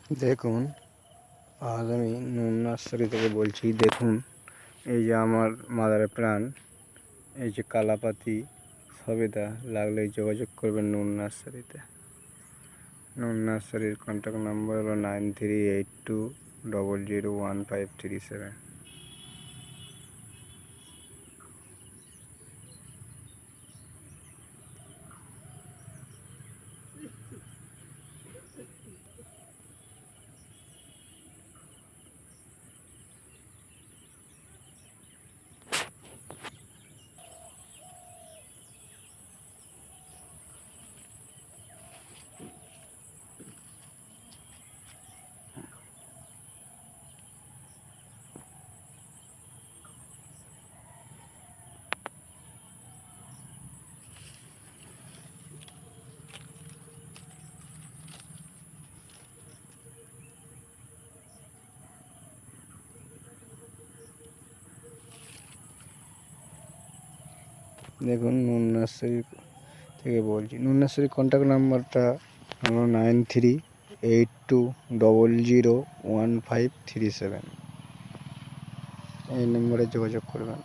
দেখুন, আজ আমি নুন নার্সারি থেকে বলছি। দেখুন, এই যে আমার মাদার প্ল্যান, এই যে কালাপাতি সবেদা, লাগলে যোগাযোগ করবেন নুন নার্সারিতে। নুন নার্সারির কন্ট্যাক্ট নাম্বার হলো 9382001537। দেখুন, নুন নার্সারি থেকে বলছি। নুন নার্সারির কন্ট্যাক্ট নাম্বারটা হলো 9382001537। এই নম্বরে যোগাযোগ করবেন।